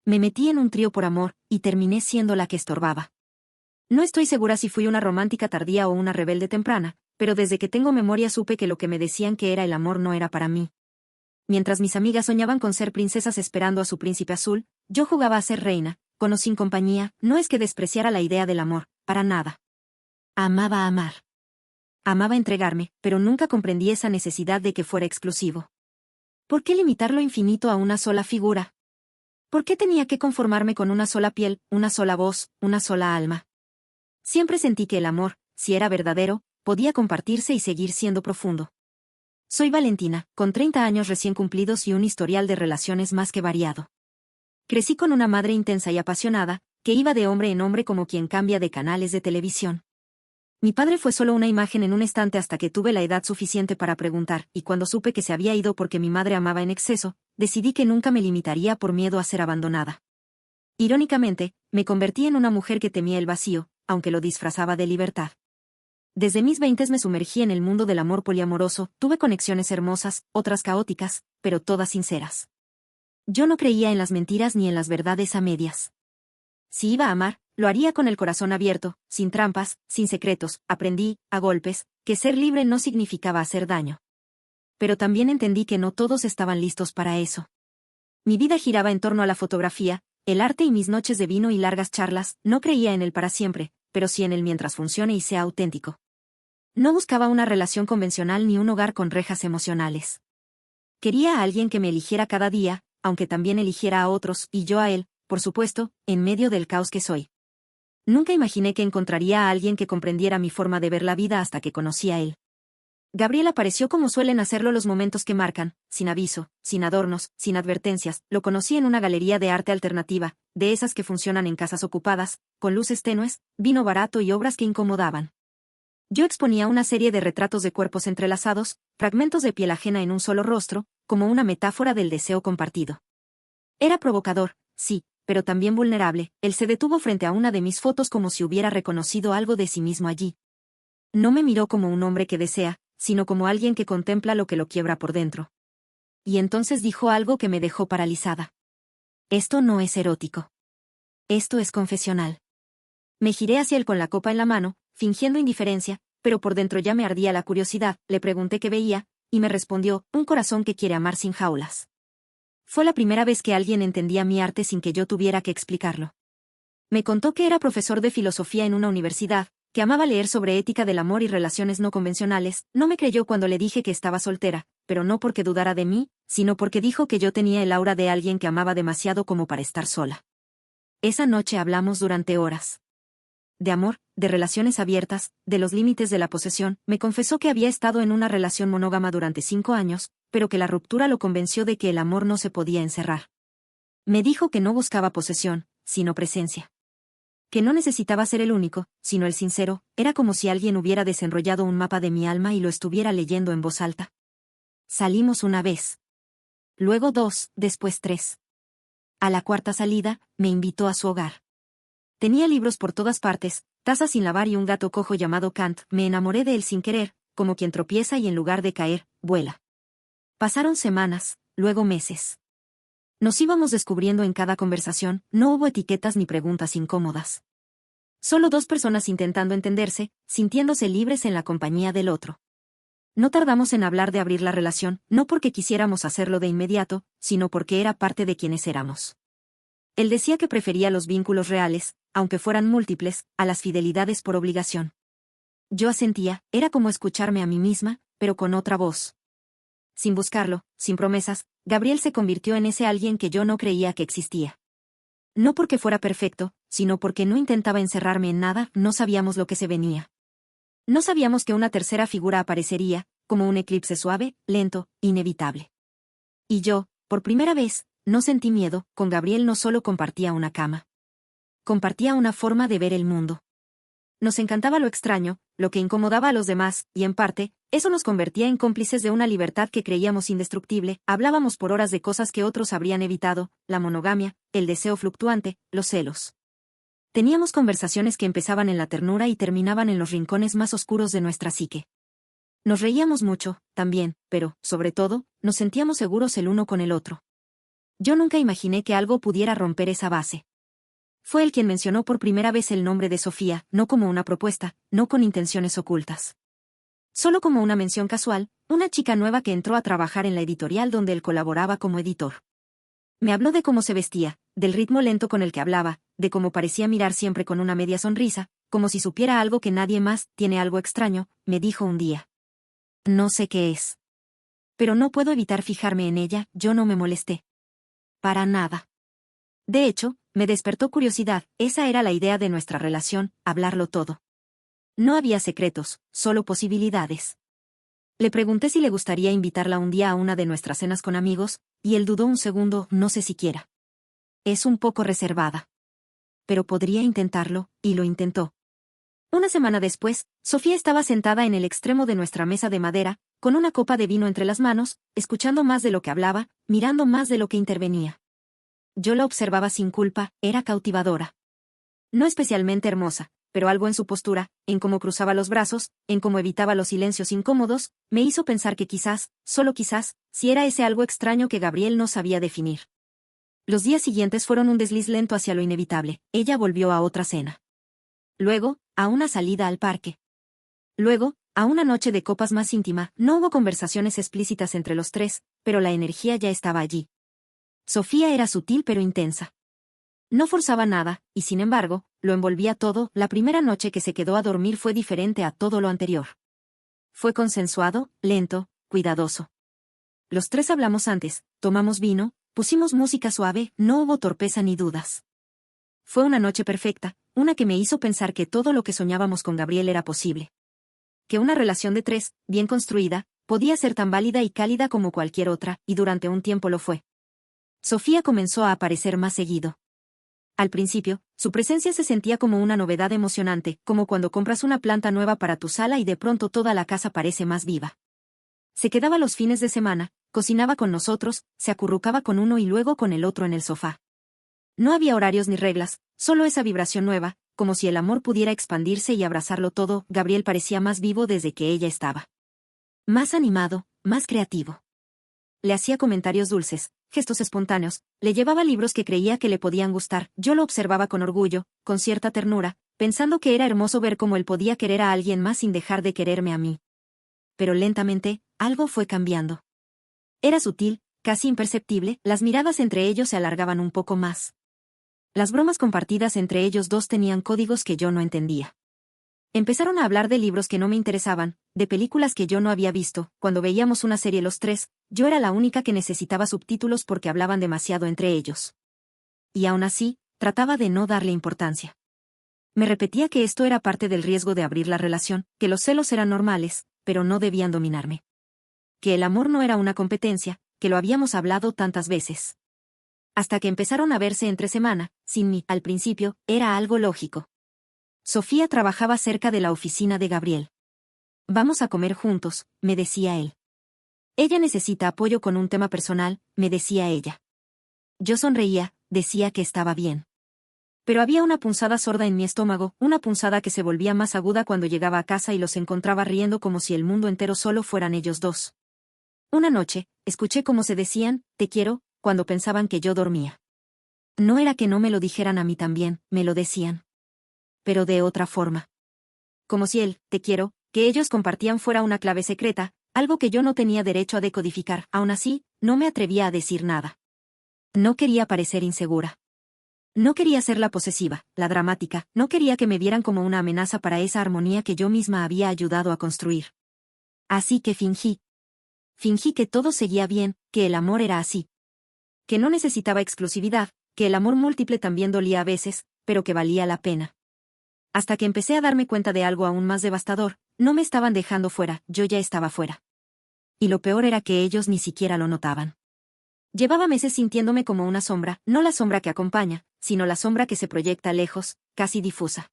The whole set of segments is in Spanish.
Me metí en un trío por amor, y terminé siendo la que estorbaba. No estoy segura si fui una romántica tardía o una rebelde temprana, pero desde que tengo memoria supe que lo que me decían que era el amor no era para mí. Mientras mis amigas soñaban con ser princesas esperando a su príncipe azul, yo jugaba a ser reina, con o sin compañía. No es que despreciara la idea del amor, para nada. Amaba amar. Amaba entregarme, pero nunca comprendí esa necesidad de que fuera exclusivo. ¿Por qué limitar lo infinito a una sola figura? ¿Por qué tenía que conformarme con una sola piel, una sola voz, una sola alma? Siempre sentí que el amor, si era verdadero, podía compartirse y seguir siendo profundo. Soy Valentina, con 30 años recién cumplidos y un historial de relaciones más que variado. Crecí con una madre intensa y apasionada, que iba de hombre en hombre como quien cambia de canales de televisión. Mi padre fue solo una imagen en un estante hasta que tuve la edad suficiente para preguntar, y cuando supe que se había ido porque mi madre amaba en exceso, decidí que nunca me limitaría por miedo a ser abandonada. Irónicamente, me convertí en una mujer que temía el vacío, aunque lo disfrazaba de libertad. Desde mis 20 me sumergí en el mundo del amor poliamoroso, tuve conexiones hermosas, otras caóticas, pero todas sinceras. Yo no creía en las mentiras ni en las verdades a medias. Si iba a amar, lo haría con el corazón abierto, sin trampas, sin secretos. Aprendí, a golpes, que ser libre no significaba hacer daño. Pero también entendí que no todos estaban listos para eso. Mi vida giraba en torno a la fotografía, el arte y mis noches de vino y largas charlas. No creía en el para siempre, pero sí en el mientras funcione y sea auténtico. No buscaba una relación convencional ni un hogar con rejas emocionales. Quería a alguien que me eligiera cada día, aunque también eligiera a otros, y yo a él, por supuesto, en medio del caos que soy. Nunca imaginé que encontraría a alguien que comprendiera mi forma de ver la vida hasta que conocí a él. Gabriel apareció como suelen hacerlo los momentos que marcan, sin aviso, sin adornos, sin advertencias. Lo conocí en una galería de arte alternativa, de esas que funcionan en casas ocupadas, con luces tenues, vino barato y obras que incomodaban. Yo exponía una serie de retratos de cuerpos entrelazados, fragmentos de piel ajena en un solo rostro, como una metáfora del deseo compartido. Era provocador, sí, pero también vulnerable. Él se detuvo frente a una de mis fotos como si hubiera reconocido algo de sí mismo allí. No me miró como un hombre que desea, sino como alguien que contempla lo que lo quiebra por dentro. Y entonces dijo algo que me dejó paralizada. Esto no es erótico. Esto es confesional. Me giré hacia él con la copa en la mano, fingiendo indiferencia, pero por dentro ya me ardía la curiosidad. Le pregunté qué veía, y me respondió, un corazón que quiere amar sin jaulas. Fue la primera vez que alguien entendía mi arte sin que yo tuviera que explicarlo. Me contó que era profesor de filosofía en una universidad, que amaba leer sobre ética del amor y relaciones no convencionales. No me creyó cuando le dije que estaba soltera, pero no porque dudara de mí, sino porque dijo que yo tenía el aura de alguien que amaba demasiado como para estar sola. Esa noche hablamos durante horas. De amor, de relaciones abiertas, de los límites de la posesión. Me confesó que había estado en una relación monógama durante 5 años, pero que la ruptura lo convenció de que el amor no se podía encerrar. Me dijo que no buscaba posesión, sino presencia. Que no necesitaba ser el único, sino el sincero. Era como si alguien hubiera desenrollado un mapa de mi alma y lo estuviera leyendo en voz alta. Salimos una vez. Luego 2, después 3. A la cuarta salida, me invitó a su hogar. Tenía libros por todas partes, tazas sin lavar y un gato cojo llamado Kant. Me enamoré de él sin querer, como quien tropieza y en lugar de caer, vuela. Pasaron semanas, luego meses. Nos íbamos descubriendo en cada conversación. No hubo etiquetas ni preguntas incómodas. Solo 2 personas intentando entenderse, sintiéndose libres en la compañía del otro. No tardamos en hablar de abrir la relación, no porque quisiéramos hacerlo de inmediato, sino porque era parte de quienes éramos. Él decía que prefería los vínculos reales, aunque fueran múltiples, a las fidelidades por obligación. Yo asentía, era como escucharme a mí misma, pero con otra voz. Sin buscarlo, sin promesas, Gabriel se convirtió en ese alguien que yo no creía que existía. No porque fuera perfecto, sino porque no intentaba encerrarme en nada. No sabíamos lo que se venía. No sabíamos que una tercera figura aparecería, como un eclipse suave, lento, inevitable. Y yo, por primera vez, no sentí miedo. Con Gabriel no solo compartía una cama. Compartía una forma de ver el mundo. Nos encantaba lo extraño, lo que incomodaba a los demás, y en parte, eso nos convertía en cómplices de una libertad que creíamos indestructible. Hablábamos por horas de cosas que otros habrían evitado, la monogamia, el deseo fluctuante, los celos. Teníamos conversaciones que empezaban en la ternura y terminaban en los rincones más oscuros de nuestra psique. Nos reíamos mucho, también, pero, sobre todo, nos sentíamos seguros el uno con el otro. Yo nunca imaginé que algo pudiera romper esa base. Fue él quien mencionó por primera vez el nombre de Sofía, no como una propuesta, no con intenciones ocultas. Solo como una mención casual, una chica nueva que entró a trabajar en la editorial donde él colaboraba como editor. Me habló de cómo se vestía, del ritmo lento con el que hablaba, de cómo parecía mirar siempre con una media sonrisa, como si supiera algo que nadie más. Tiene algo extraño, me dijo un día. No sé qué es. Pero no puedo evitar fijarme en ella. Yo no me molesté. Para nada. De hecho, me despertó curiosidad. Esa era la idea de nuestra relación, hablarlo todo. No había secretos, solo posibilidades. Le pregunté si le gustaría invitarla un día a una de nuestras cenas con amigos, y él dudó un segundo. No sé siquiera. Es un poco reservada. Pero podría intentarlo, y lo intentó. Una semana después, Sofía estaba sentada en el extremo de nuestra mesa de madera, con una copa de vino entre las manos, escuchando más de lo que hablaba, mirando más de lo que intervenía. Yo la observaba sin culpa. Era cautivadora. No especialmente hermosa, pero algo en su postura, en cómo cruzaba los brazos, en cómo evitaba los silencios incómodos, me hizo pensar que quizás, solo quizás, si era ese algo extraño que Gabriel no sabía definir. Los días siguientes fueron un desliz lento hacia lo inevitable. Ella volvió a otra cena. Luego, a una salida al parque. Luego, a una noche de copas más íntima. No hubo conversaciones explícitas entre los tres, pero la energía ya estaba allí. Sofía era sutil pero intensa. No forzaba nada, y sin embargo, lo envolvía todo. La primera noche que se quedó a dormir fue diferente a todo lo anterior. Fue consensuado, lento, cuidadoso. Los tres hablamos antes, tomamos vino, pusimos música suave, no hubo torpeza ni dudas. Fue una noche perfecta, una que me hizo pensar que todo lo que soñábamos con Gabriel era posible. Que una relación de tres, bien construida, podía ser tan válida y cálida como cualquier otra, y durante un tiempo lo fue. Sofía comenzó a aparecer más seguido. Al principio, su presencia se sentía como una novedad emocionante, como cuando compras una planta nueva para tu sala y de pronto toda la casa parece más viva. Se quedaba los fines de semana, cocinaba con nosotros, se acurrucaba con uno y luego con el otro en el sofá. No había horarios ni reglas, solo esa vibración nueva, como si el amor pudiera expandirse y abrazarlo todo. Gabriel parecía más vivo desde que ella estaba. Más animado, más creativo. Le hacía comentarios dulces, gestos espontáneos, le llevaba libros que creía que le podían gustar. Yo lo observaba con orgullo, con cierta ternura, pensando que era hermoso ver cómo él podía querer a alguien más sin dejar de quererme a mí. Pero lentamente, algo fue cambiando. Era sutil, casi imperceptible. Las miradas entre ellos se alargaban un poco más. Las bromas compartidas entre ellos dos tenían códigos que yo no entendía. Empezaron a hablar de libros que no me interesaban, de películas que yo no había visto. Cuando veíamos una serie los tres, yo era la única que necesitaba subtítulos porque hablaban demasiado entre ellos. Y aún así, trataba de no darle importancia. Me repetía que esto era parte del riesgo de abrir la relación, que los celos eran normales, pero no debían dominarme. Que el amor no era una competencia, que lo habíamos hablado tantas veces. Hasta que empezaron a verse entre semana, sin mí. Al principio, era algo lógico. Sofía trabajaba cerca de la oficina de Gabriel. Vamos a comer juntos, me decía él. Ella necesita apoyo con un tema personal, me decía ella. Yo sonreía, decía que estaba bien. Pero había una punzada sorda en mi estómago, una punzada que se volvía más aguda cuando llegaba a casa y los encontraba riendo como si el mundo entero solo fueran ellos dos. Una noche, escuché cómo se decían, te quiero, cuando pensaban que yo dormía. No era que no me lo dijeran a mí también, me lo decían. Pero de otra forma. Como si el, te quiero, que ellos compartían fuera una clave secreta, algo que yo no tenía derecho a decodificar. Aún así, no me atrevía a decir nada. No quería parecer insegura. No quería ser la posesiva, la dramática, no quería que me vieran como una amenaza para esa armonía que yo misma había ayudado a construir. Así que fingí. Fingí que todo seguía bien, que el amor era así. Que no necesitaba exclusividad, que el amor múltiple también dolía a veces, pero que valía la pena. Hasta que empecé a darme cuenta de algo aún más devastador, no me estaban dejando fuera, yo ya estaba fuera. Y lo peor era que ellos ni siquiera lo notaban. Llevaba meses sintiéndome como una sombra, no la sombra que acompaña, sino la sombra que se proyecta lejos, casi difusa.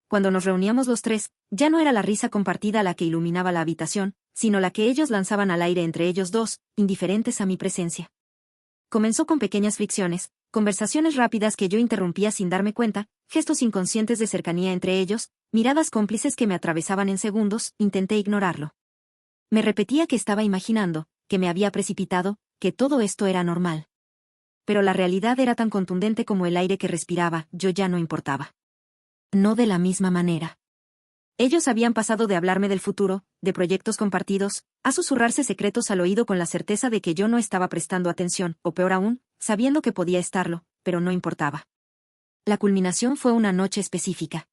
Cuando nos reuníamos los tres, ya no era la risa compartida la que iluminaba la habitación, sino la que ellos lanzaban al aire entre ellos dos, indiferentes a mi presencia. Comenzó con pequeñas fricciones, conversaciones rápidas que yo interrumpía sin darme cuenta, gestos inconscientes de cercanía entre ellos, miradas cómplices que me atravesaban en segundos. Intenté ignorarlo. Me repetía que estaba imaginando, que me había precipitado, que todo esto era normal. pero la realidad era tan contundente como el aire que respiraba, yo ya no importaba. No de la misma manera. Ellos habían pasado de hablarme del futuro, de proyectos compartidos, a susurrarse secretos al oído con la certeza de que yo no estaba prestando atención, o peor aún, sabiendo que podía estarlo, pero no importaba. La culminación fue una noche específica.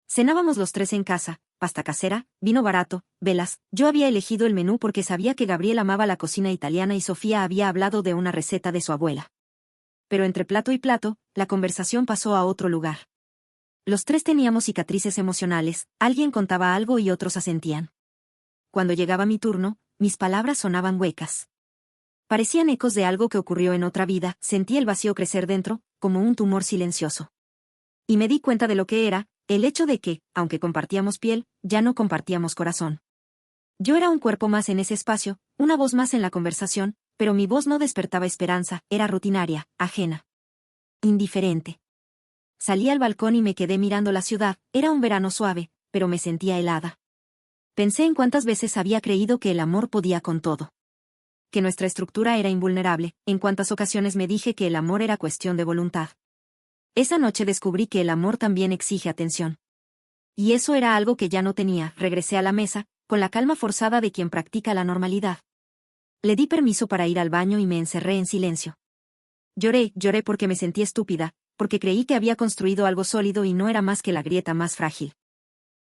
Cenábamos los tres en casa, pasta casera, vino barato, velas. Yo había elegido el menú porque sabía que Gabriel amaba la cocina italiana y Sofía había hablado de una receta de su abuela. Pero entre plato y plato, la conversación pasó a otro lugar. Los tres teníamos cicatrices emocionales, alguien contaba algo y otros asentían. Cuando llegaba mi turno, mis palabras sonaban huecas. Parecían ecos de algo que ocurrió en otra vida, sentí el vacío crecer dentro, como un tumor silencioso. Y me di cuenta de lo que era, el hecho de que, aunque compartíamos piel, ya no compartíamos corazón. Yo era un cuerpo más en ese espacio, una voz más en la conversación, pero mi voz no despertaba esperanza, era rutinaria, ajena. Indiferente. Salí al balcón y me quedé mirando la ciudad, era un verano suave, pero me sentía helada. Pensé en cuántas veces había creído que el amor podía con todo. Que nuestra estructura era invulnerable, en cuántas ocasiones me dije que el amor era cuestión de voluntad. Esa noche descubrí que el amor también exige atención. Y eso era algo que ya no tenía, regresé a la mesa, con la calma forzada de quien practica la normalidad. Le di permiso para ir al baño y me encerré en silencio. Lloré porque me sentí estúpida, porque creí que había construido algo sólido y no era más que la grieta más frágil.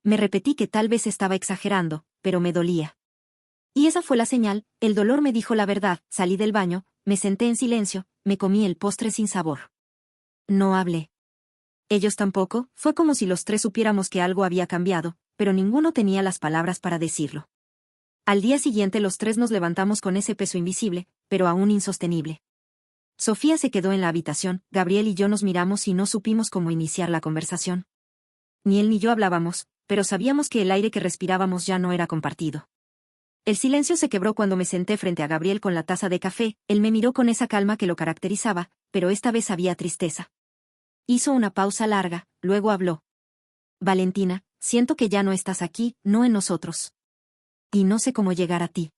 Me repetí que tal vez estaba exagerando, pero me dolía. Y esa fue la señal, el dolor me dijo la verdad, salí del baño, me senté en silencio, me comí el postre sin sabor. No hablé. Ellos tampoco, fue como si los tres supiéramos que algo había cambiado, pero ninguno tenía las palabras para decirlo. Al día siguiente los tres nos levantamos con ese peso invisible, pero aún insostenible. Sofía se quedó en la habitación, Gabriel y yo nos miramos y no supimos cómo iniciar la conversación. Ni él ni yo hablábamos, pero sabíamos que el aire que respirábamos ya no era compartido. El silencio se quebró cuando me senté frente a Gabriel con la taza de café, él me miró con esa calma que lo caracterizaba, pero esta vez había tristeza. Hizo una pausa larga, luego habló. Valentina, siento que ya no estás aquí, no en nosotros. Y no sé cómo llegar a ti.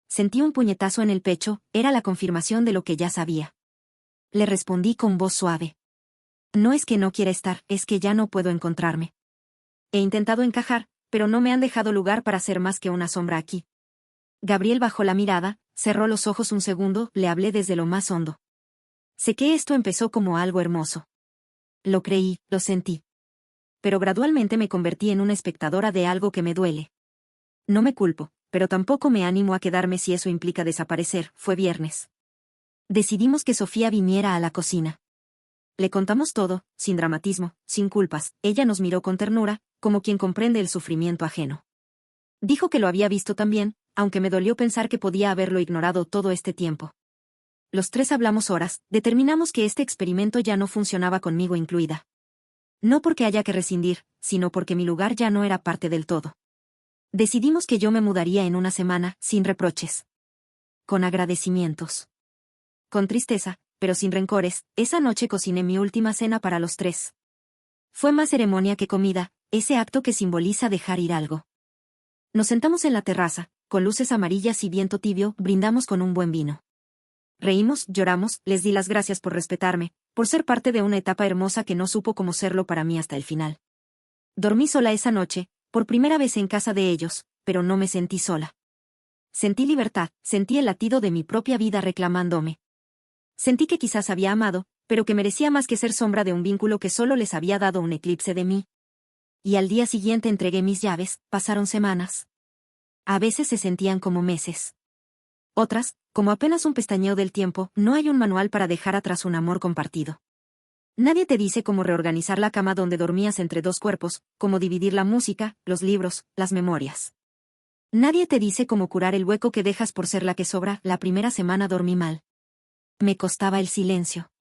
Sentí un puñetazo en el pecho, era la confirmación de lo que ya sabía. Le respondí con voz suave. No es que no quiera estar, es que ya no puedo encontrarme. He intentado encajar, pero no me han dejado lugar para ser más que una sombra aquí. Gabriel bajó la mirada, cerró los ojos un segundo, le hablé desde lo más hondo. Sé que esto empezó como algo hermoso. Lo creí, lo sentí. Pero gradualmente me convertí en una espectadora de algo que me duele. No me culpo, pero tampoco me animo a quedarme si eso implica desaparecer, fue viernes. Decidimos que Sofía viniera a la cocina. Le contamos todo, sin dramatismo, sin culpas, ella nos miró con ternura, como quien comprende el sufrimiento ajeno. Dijo que lo había visto también, aunque me dolió pensar que podía haberlo ignorado todo este tiempo. Los tres hablamos horas, determinamos que este experimento ya no funcionaba conmigo incluida. No porque haya que rescindir, sino porque mi lugar ya no era parte del todo. Decidimos que yo me mudaría en una semana, sin reproches. Con agradecimientos. Con tristeza, pero sin rencores, esa noche cociné mi última cena para los tres. Fue más ceremonia que comida, ese acto que simboliza dejar ir algo. Nos sentamos en la terraza, con luces amarillas y viento tibio, brindamos con un buen vino. Reímos, lloramos, les di las gracias por respetarme, por ser parte de una etapa hermosa que no supo cómo serlo para mí hasta el final. Dormí sola esa noche, por primera vez en casa de ellos, pero no me sentí sola. Sentí libertad, sentí el latido de mi propia vida reclamándome. Sentí que quizás había amado, pero que merecía más que ser sombra de un vínculo que solo les había dado un eclipse de mí. Y al día siguiente entregué mis llaves, pasaron semanas. A veces se sentían como meses. Otras, como apenas un pestañeo del tiempo, no hay un manual para dejar atrás un amor compartido. Nadie te dice cómo reorganizar la cama donde dormías entre dos cuerpos, cómo dividir la música, los libros, las memorias. Nadie te dice cómo curar el hueco que dejas por ser la que sobra. La primera semana dormí mal. Me costaba el silencio.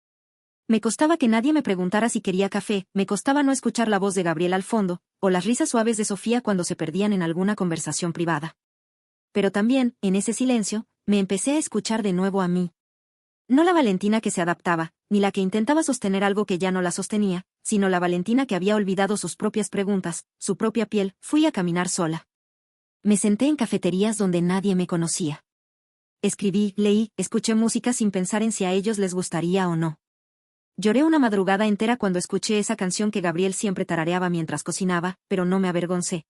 Me costaba que nadie me preguntara si quería café, me costaba no escuchar la voz de Gabriel al fondo, o las risas suaves de Sofía cuando se perdían en alguna conversación privada. Pero también, en ese silencio, me empecé a escuchar de nuevo a mí. No la Valentina que se adaptaba, ni la que intentaba sostener algo que ya no la sostenía, sino la Valentina que había olvidado sus propias preguntas, su propia piel. Fui a caminar sola. Me senté en cafeterías donde nadie me conocía. Escribí, leí, escuché música sin pensar en si a ellos les gustaría o no. Lloré una madrugada entera cuando escuché esa canción que Gabriel siempre tarareaba mientras cocinaba, pero no me avergoncé.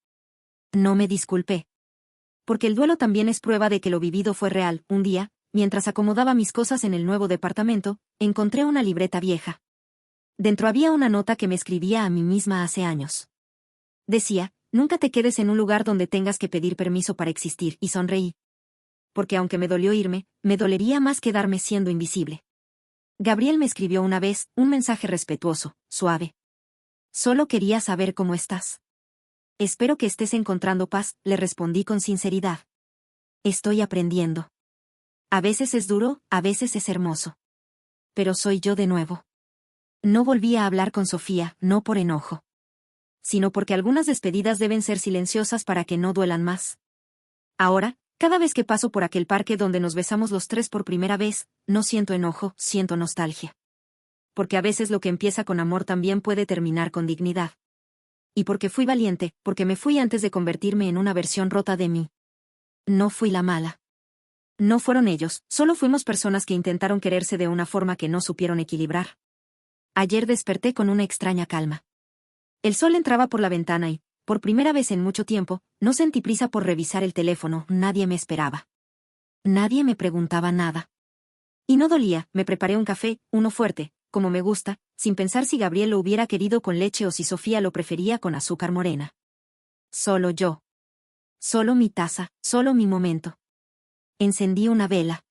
No me disculpé. Porque el duelo también es prueba de que lo vivido fue real. Un día, mientras acomodaba mis cosas en el nuevo departamento, encontré una libreta vieja. Dentro había una nota que me escribía a mí misma hace años. Decía, nunca te quedes en un lugar donde tengas que pedir permiso para existir, y sonreí. Porque aunque me dolió irme, me dolería más quedarme siendo invisible. Gabriel me escribió una vez, un mensaje respetuoso, suave. Solo quería saber cómo estás. Espero que estés encontrando paz, le respondí con sinceridad. Estoy aprendiendo. A veces es duro, a veces es hermoso. Pero soy yo de nuevo. No volví a hablar con Sofía, no por enojo. Sino porque algunas despedidas deben ser silenciosas para que no duelan más. Ahora, cada vez que paso por aquel parque donde nos besamos los tres por primera vez, no siento enojo, siento nostalgia. Porque a veces lo que empieza con amor también puede terminar con dignidad. Y porque fui valiente, porque me fui antes de convertirme en una versión rota de mí. No fui la mala. No fueron ellos, solo fuimos personas que intentaron quererse de una forma que no supieron equilibrar. Ayer desperté con una extraña calma. El sol entraba por la ventana y, por primera vez en mucho tiempo, no sentí prisa por revisar el teléfono, nadie me esperaba. Nadie me preguntaba nada. Y no dolía, me preparé un café, uno fuerte, como me gusta, sin pensar si Gabriel lo hubiera querido con leche o si Sofía lo prefería con azúcar morena. Solo yo. Solo mi taza, solo mi momento. Encendí una vela.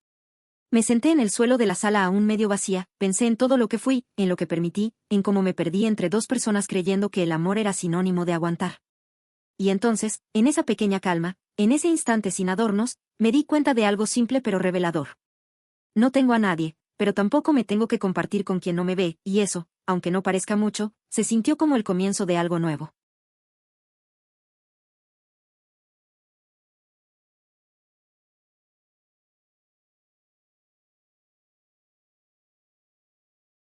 Me senté en el suelo de la sala aún medio vacía, pensé en todo lo que fui, en lo que permití, en cómo me perdí entre dos personas creyendo que el amor era sinónimo de aguantar. Y entonces, en esa pequeña calma, en ese instante sin adornos, me di cuenta de algo simple pero revelador. No tengo a nadie, pero tampoco me tengo que compartir con quien no me ve, y eso, aunque no parezca mucho, se sintió como el comienzo de algo nuevo.